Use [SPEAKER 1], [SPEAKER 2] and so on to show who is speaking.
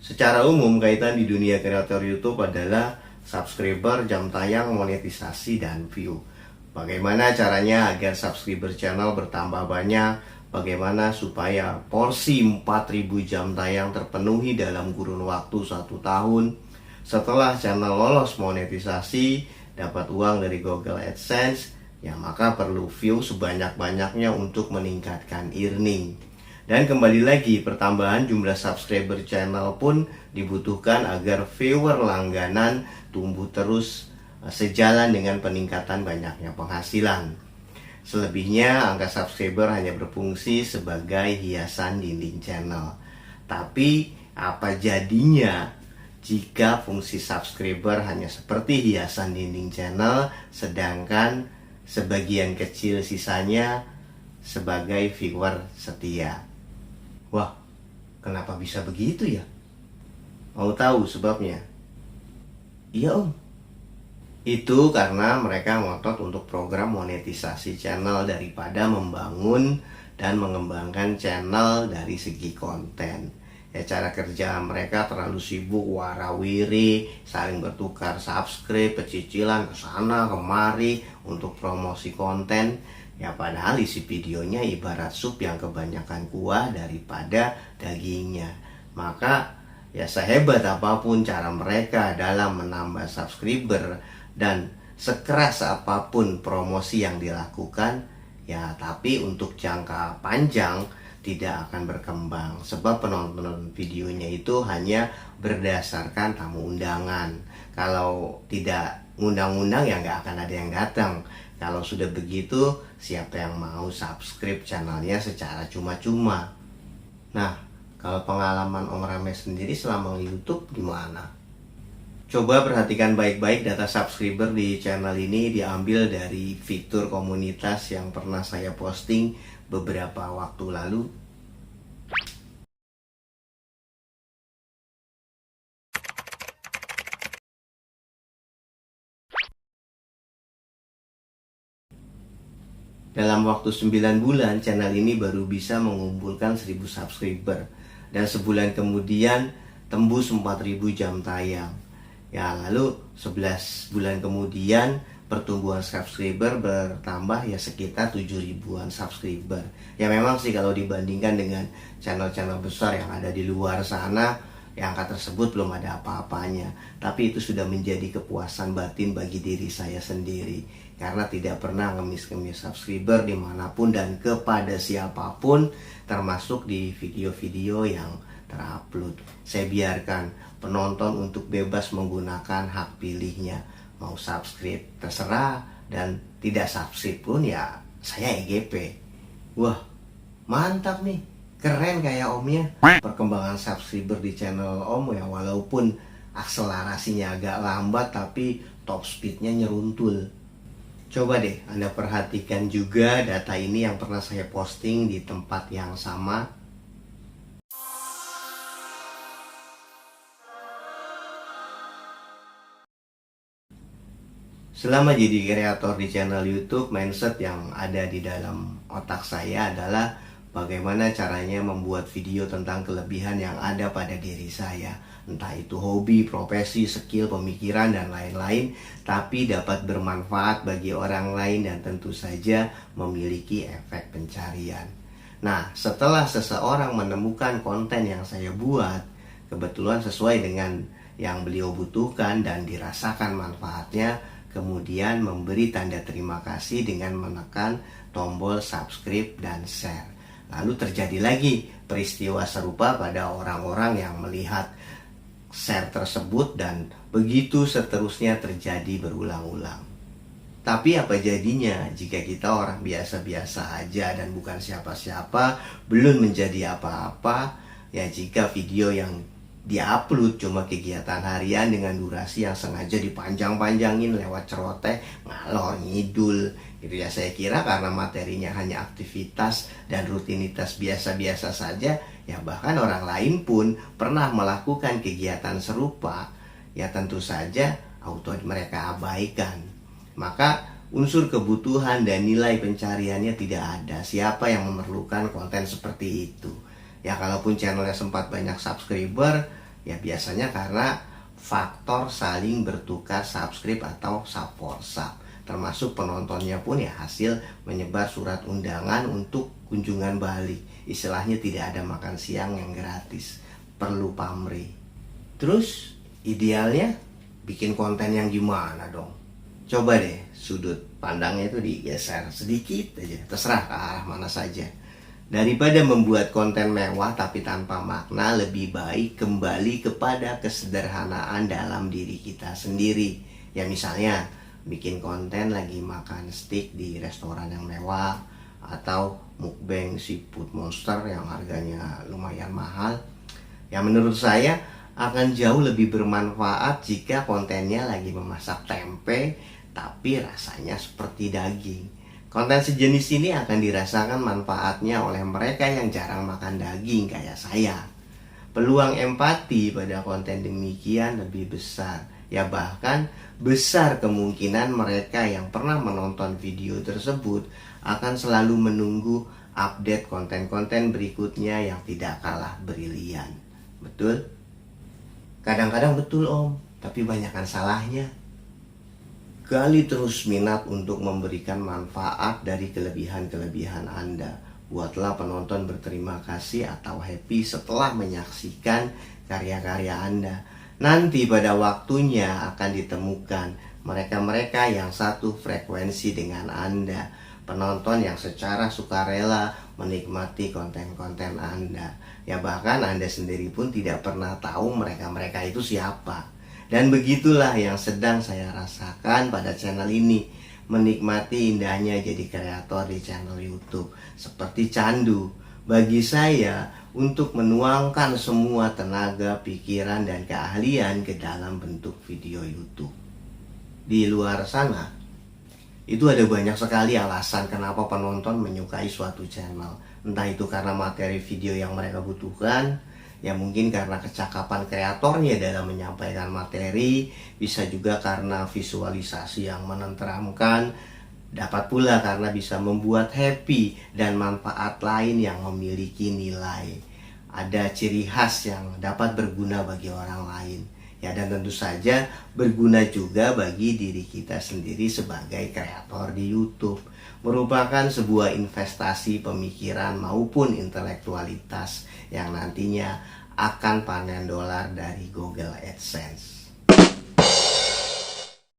[SPEAKER 1] Secara umum, kaitan di dunia kreator YouTube adalah subscriber, jam tayang, monetisasi, dan view. Bagaimana caranya agar subscriber channel bertambah banyak? Bagaimana supaya porsi 4.000 jam tayang terpenuhi dalam kurun waktu 1 tahun? Setelah channel lolos monetisasi, dapat uang dari Google AdSense, ya maka perlu view sebanyak-banyaknya untuk meningkatkan earning. Dan kembali lagi, pertambahan jumlah subscriber channel pun dibutuhkan agar viewer langganan tumbuh terus sejalan dengan peningkatan banyaknya penghasilan. Selebihnya, angka subscriber hanya berfungsi sebagai hiasan dinding channel. Tapi, apa jadinya jika fungsi subscriber hanya seperti hiasan dinding channel, sedangkan sebagian kecil sisanya sebagai viewer setia? Wah, kenapa bisa begitu ya? Mau tahu sebabnya? Iya om. Itu karena mereka ngotot untuk program monetisasi channel daripada membangun dan mengembangkan channel dari segi konten. Ya, cara kerja mereka terlalu sibuk warawiri, saling bertukar subscribe, pecicilan kesana kemari untuk promosi konten. Ya padahal isi videonya ibarat sup yang kebanyakan kuah daripada dagingnya. Maka ya sehebat apapun cara mereka dalam menambah subscriber dan sekeras apapun promosi yang dilakukan, ya tapi untuk jangka panjang tidak akan berkembang. Sebab penonton videonya itu hanya berdasarkan tamu undangan. Kalau tidak ngundang-undang ya nggak akan ada yang datang. Kalau sudah begitu, siapa yang mau subscribe channelnya secara cuma-cuma? Nah, kalau pengalaman Om Rame sendiri selama YouTube gimana? Coba perhatikan baik-baik data subscriber di channel ini diambil dari fitur komunitas yang pernah saya posting beberapa waktu lalu. Dalam waktu 9 bulan, channel ini baru bisa mengumpulkan 1.000 subscriber. Dan sebulan kemudian tembus 4.000 jam tayang. Ya, lalu 11 bulan kemudian pertumbuhan subscriber bertambah ya sekitar 7.000-an subscriber. Ya memang sih kalau dibandingkan dengan channel-channel besar yang ada di luar sana, ya angka tersebut belum ada apa-apanya. Tapi itu sudah menjadi kepuasan batin bagi diri saya sendiri. Karena tidak pernah ngemis-ngemis subscriber dimanapun dan kepada siapapun, termasuk di video-video yang terupload. Saya biarkan penonton untuk bebas menggunakan hak pilihnya. Mau subscribe terserah, dan tidak subscribe pun ya saya EGP. Wah, mantap nih, keren kayak omnya. Perkembangan subscriber di channel om ya walaupun akselerasinya agak lambat tapi top speednya nyeruntul. Coba deh Anda perhatikan juga data ini yang pernah saya posting di tempat yang sama. Selama jadi kreator di channel YouTube, mindset yang ada di dalam otak saya adalah bagaimana caranya membuat video tentang kelebihan yang ada pada diri saya. Entah itu hobi, profesi, skill, pemikiran, dan lain-lain. Tapi dapat bermanfaat bagi orang lain dan tentu saja memiliki efek pencarian. Nah, setelah seseorang menemukan konten yang saya buat, kebetulan sesuai dengan yang beliau butuhkan dan dirasakan manfaatnya, kemudian memberi tanda terima kasih dengan menekan tombol subscribe dan share. Lalu terjadi lagi peristiwa serupa pada orang-orang yang melihat share tersebut dan begitu seterusnya terjadi berulang-ulang. Tapi apa jadinya jika kita orang biasa-biasa aja dan bukan siapa-siapa, belum menjadi apa-apa, ya jika video yang diupload cuma kegiatan harian dengan durasi yang sengaja dipanjang-panjangin lewat celoteh, ngalor ngidul gitu ya. Saya kira karena materinya hanya aktivitas dan rutinitas biasa-biasa saja, ya bahkan orang lain pun pernah melakukan kegiatan serupa, ya tentu saja auto mereka abaikan. Maka unsur kebutuhan dan nilai pencariannya tidak ada. Siapa yang memerlukan konten seperti itu? Ya kalaupun channelnya sempat banyak subscriber, Ya biasanya karena faktor saling bertukar subscribe atau sub for sub. Termasuk penontonnya pun ya hasil menyebar surat undangan untuk kunjungan balik. Istilahnya tidak ada makan siang yang gratis, perlu pamrih. Terus idealnya bikin konten yang gimana dong? Coba deh sudut pandangnya itu digeser sedikit aja, terserah ke arah mana saja. Daripada membuat konten mewah tapi tanpa makna, lebih baik kembali kepada kesederhanaan dalam diri kita sendiri. Ya misalnya bikin konten lagi makan steak di restoran yang mewah, atau mukbang seafood monster yang harganya lumayan mahal. Ya menurut saya akan jauh lebih bermanfaat jika kontennya lagi memasak tempe tapi rasanya seperti daging. Konten sejenis ini akan dirasakan manfaatnya oleh mereka yang jarang makan daging kayak saya. Peluang empati pada konten demikian lebih besar. Ya bahkan besar kemungkinan mereka yang pernah menonton video tersebut akan selalu menunggu update konten-konten berikutnya yang tidak kalah brilian. Betul? Kadang-kadang betul om, tapi banyakkan salahnya. Gali terus minat untuk memberikan manfaat dari kelebihan-kelebihan Anda. Buatlah penonton berterima kasih atau happy setelah menyaksikan karya-karya Anda. Nanti pada waktunya akan ditemukan mereka-mereka yang satu frekuensi dengan Anda. Penonton yang secara sukarela menikmati konten-konten Anda. Ya bahkan Anda sendiri pun tidak pernah tahu mereka-mereka itu siapa. Dan begitulah yang sedang saya rasakan pada channel ini. Menikmati indahnya jadi kreator di channel YouTube. Seperti candu bagi saya untuk menuangkan semua tenaga, pikiran, dan keahlian ke dalam bentuk video YouTube. Di luar sana, itu ada banyak sekali alasan kenapa penonton menyukai suatu channel. Entah itu karena materi video yang mereka butuhkan, ya mungkin karena kecakapan kreatornya dalam menyampaikan materi, bisa juga karena visualisasi yang menenteramkan, dapat pula karena bisa membuat happy dan manfaat lain yang memiliki nilai. Ada ciri khas yang dapat berguna bagi orang lain. Ya dan tentu saja berguna juga bagi diri kita sendiri sebagai kreator di YouTube. Merupakan sebuah investasi pemikiran maupun intelektualitas yang nantinya akan panen dolar dari Google AdSense.